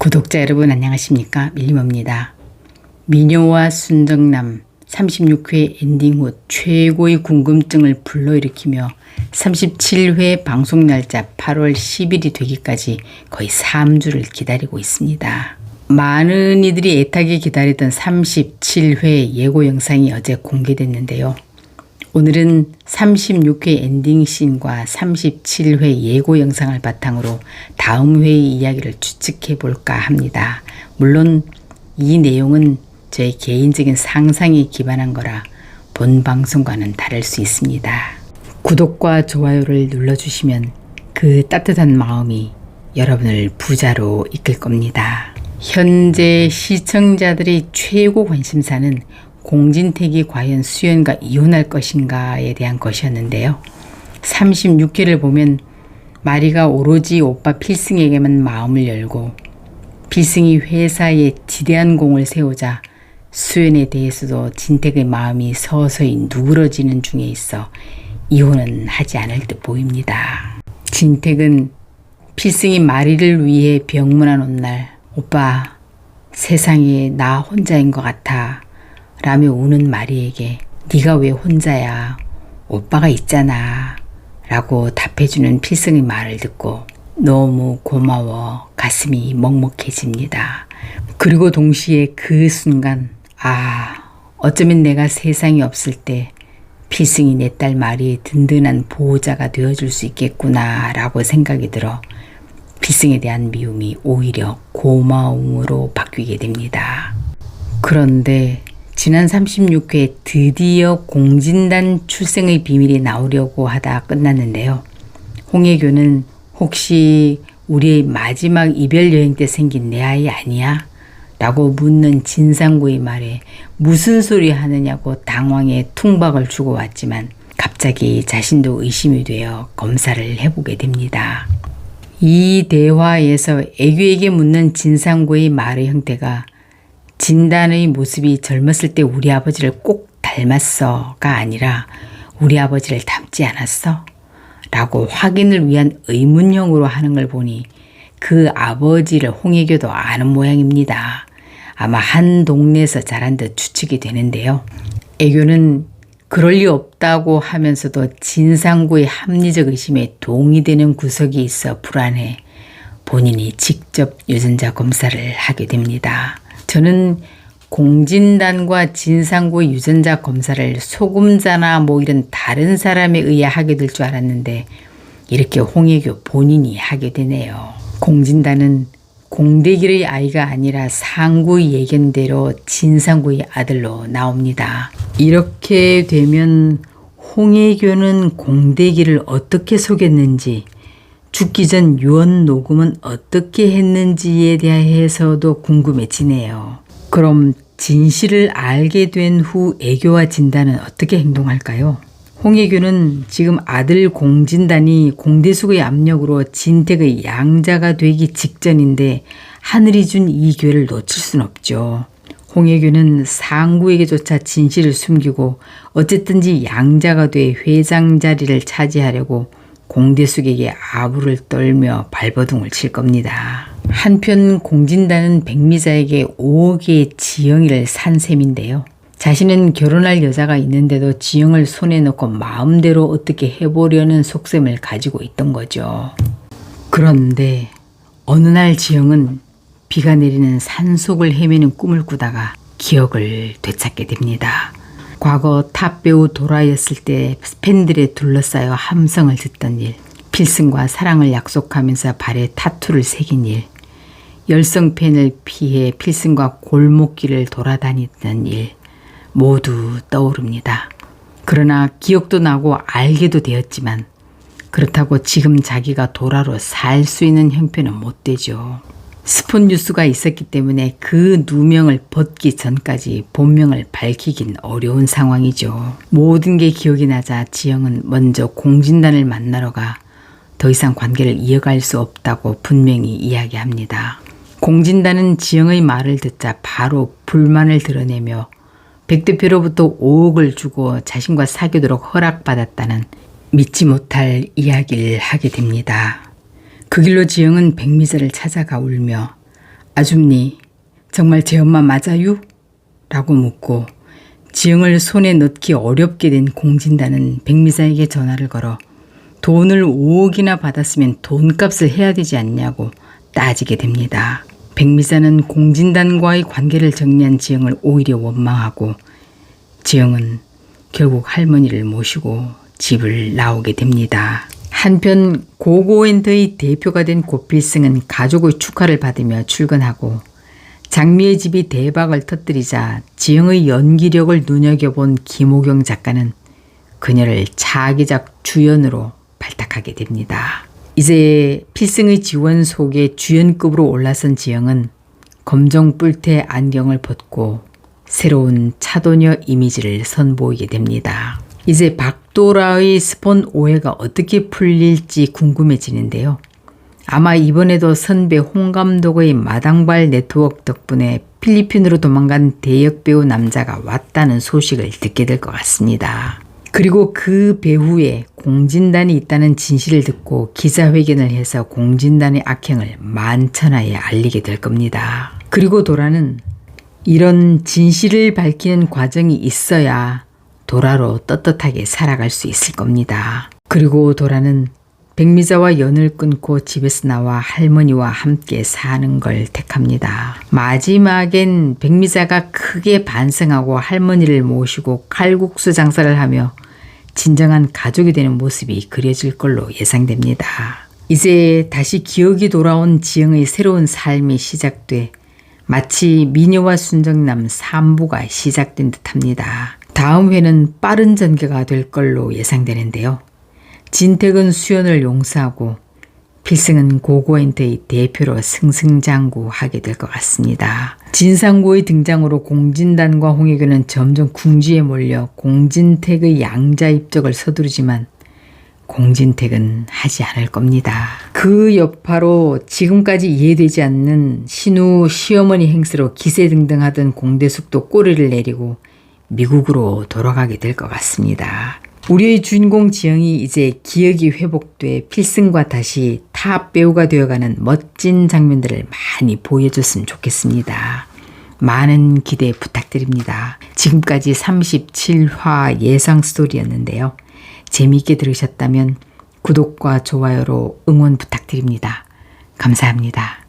구독자 여러분 안녕하십니까? 밀림입니다. 미녀와 순정남 36회 엔딩 후 최고의 궁금증을 불러일으키며 37회 방송 날짜 8월 10일이 되기까지 거의 3주를 기다리고 있습니다. 많은 이들이 애타게 기다리던 37회 예고 영상이 어제 공개됐는데요. 오늘은 36회 엔딩씬과 37회 예고 영상을 바탕으로 다음 회의 이야기를 추측해 볼까 합니다. 물론 이 내용은 제 개인적인 상상에 기반한 거라 본 방송과는 다를 수 있습니다. 구독과 좋아요를 눌러주시면 그 따뜻한 마음이 여러분을 부자로 이끌 겁니다. 현재 시청자들의 최고 관심사는 공진택이 과연 수연과 이혼할 것인가에 대한 것이었는데요. 36회를 보면 마리가 오로지 오빠 필승에게만 마음을 열고 필승이 회사에 지대한 공을 세우자 수연에 대해서도 진택의 마음이 서서히 누그러지는 중에 있어 이혼은 하지 않을 듯 보입니다. 진택은 필승이 마리를 위해 병문안 온 날 오빠 세상에 나 혼자인 것 같아 라며 우는 마리에게 네가 왜 혼자야? 오빠가 있잖아 라고 답해주는 필승의 말을 듣고 너무 고마워 가슴이 먹먹해집니다. 그리고 동시에 그 순간 어쩌면 내가 세상에 없을 때 필승이 내 딸 마리의 든든한 보호자가 되어줄 수 있겠구나 라고 생각이 들어 필승에 대한 미움이 오히려 고마움으로 바뀌게 됩니다. 그런데 지난 36회 드디어 공진단 출생의 비밀이 나오려고 하다 끝났는데요. 홍혜교는 혹시 우리의 마지막 이별 여행 때 생긴 내 아이 아니야? 라고 묻는 진상구의 말에 무슨 소리 하느냐고 당황해 퉁박을 주고 왔지만 갑자기 자신도 의심이 되어 검사를 해보게 됩니다. 이 대화에서 애교에게 묻는 진상구의 말의 형태가 진단의 모습이 젊었을 때 우리 아버지를 꼭 닮았어가 아니라 우리 아버지를 닮지 않았어? 라고 확인을 위한 의문형으로 하는 걸 보니 그 아버지를 홍혜교도 아는 모양입니다. 아마 한 동네에서 자란 듯 추측이 되는데요. 애교는 그럴 리 없다고 하면서도 진상구의 합리적 의심에 동의되는 구석이 있어 불안해 본인이 직접 유전자 검사를 하게 됩니다. 저는 공진단과 진상구의 유전자 검사를 소금자나 이런 다른 사람에 의해 하게 될 줄 알았는데 이렇게 홍혜교 본인이 하게 되네요. 공진단은 공대길의 아이가 아니라 상구의 예견대로 진상구의 아들로 나옵니다. 이렇게 되면 홍혜교는 공대길을 어떻게 속였는지 죽기 전 유언 녹음은 어떻게 했는지에 대해서도 궁금해지네요. 그럼 진실을 알게 된 후 애교와 진단은 어떻게 행동할까요? 홍혜교는 지금 아들 공진단이 공대숙의 압력으로 진택의 양자가 되기 직전인데 하늘이 준 이 기회를 놓칠 순 없죠. 홍혜교는 상구에게조차 진실을 숨기고 어쨌든지 양자가 돼 회장 자리를 차지하려고 공대숙에게 아부를 떨며 발버둥을 칠 겁니다. 한편 공진단은 백미자에게 5억의 지영이를 산 셈인데요. 자신은 결혼할 여자가 있는데도 지영을 손에 넣고 마음대로 어떻게 해보려는 속셈을 가지고 있던 거죠. 그런데 어느 날 지영은 비가 내리는 산속을 헤매는 꿈을 꾸다가 기억을 되찾게 됩니다. 과거 탑배우 도라였을 때 팬들에 둘러싸여 함성을 듣던 일, 필승과 사랑을 약속하면서 발에 타투를 새긴 일, 열성팬을 피해 필승과 골목길을 돌아다녔던 일 모두 떠오릅니다. 그러나 기억도 나고 알게도 되었지만 그렇다고 지금 자기가 도라로 살 수 있는 형편은 못 되죠. 스폰 뉴스가 있었기 때문에 그 누명을 벗기 전까지 본명을 밝히긴 어려운 상황이죠. 모든 게 기억이 나자 지영은 먼저 공진단을 만나러 가 더 이상 관계를 이어갈 수 없다고 분명히 이야기합니다. 공진단은 지영의 말을 듣자 바로 불만을 드러내며 백 대표로부터 5억을 주고 자신과 사귀도록 허락받았다는 믿지 못할 이야기를 하게 됩니다. 그 길로 지영은 백미자를 찾아가 울며 아줌니, 정말 제 엄마 맞아요? 라고 묻고 지영을 손에 넣기 어렵게 된 공진단은 백미사에게 전화를 걸어 돈을 5억이나 받았으면 돈값을 해야 되지 않냐고 따지게 됩니다. 백미사는 공진단과의 관계를 정리한 지영을 오히려 원망하고 지영은 결국 할머니를 모시고 집을 나오게 됩니다. 한편 고고엔더의 대표가 된 고필승은 가족의 축하를 받으며 출근하고 장미의 집이 대박을 터뜨리자 지영의 연기력을 눈여겨본 김호경 작가는 그녀를 차기작 주연으로 발탁하게 됩니다. 이제 필승의 지원 속에 주연급으로 올라선 지영은 검정 뿔테 안경을 벗고 새로운 차도녀 이미지를 선보이게 됩니다. 이제 박도라의 스폰 오해가 어떻게 풀릴지 궁금해지는데요. 아마 이번에도 선배 홍 감독의 마당발 네트워크 덕분에 필리핀으로 도망간 대역배우 남자가 왔다는 소식을 듣게 될 것 같습니다. 그리고 그 배후에 공진단이 있다는 진실을 듣고 기자회견을 해서 공진단의 악행을 만천하에 알리게 될 겁니다. 그리고 도라는 이런 진실을 밝히는 과정이 있어야 도라로 떳떳하게 살아갈 수 있을 겁니다. 그리고 도라는 백미자와 연을 끊고 집에서 나와 할머니와 함께 사는 걸 택합니다. 마지막엔 백미자가 크게 반성하고 할머니를 모시고 칼국수 장사를 하며 진정한 가족이 되는 모습이 그려질 걸로 예상됩니다. 이제 다시 기억이 돌아온 지영의 새로운 삶이 시작돼 마치 미녀와 순정남 3부가 시작된 듯합니다. 다음 회는 빠른 전개가 될 걸로 예상되는데요. 진택은 수연을 용서하고 필승은 고고엔터의 대표로 승승장구하게 될 것 같습니다. 진상고의 등장으로 공진단과 홍혜교는 점점 궁지에 몰려 공진택의 양자 입적을 서두르지만 공진택은 하지 않을 겁니다. 그 여파로 지금까지 이해되지 않는 신우 시어머니 행세로 기세등등하던 공대숙도 꼬리를 내리고 미국으로 돌아가게 될 것 같습니다. 우리의 주인공 지영이 이제 기억이 회복돼 필승과 다시 탑 배우가 되어가는 멋진 장면들을 많이 보여줬으면 좋겠습니다. 많은 기대 부탁드립니다. 지금까지 37화 예상 스토리였는데요. 재미있게 들으셨다면 구독과 좋아요로 응원 부탁드립니다. 감사합니다.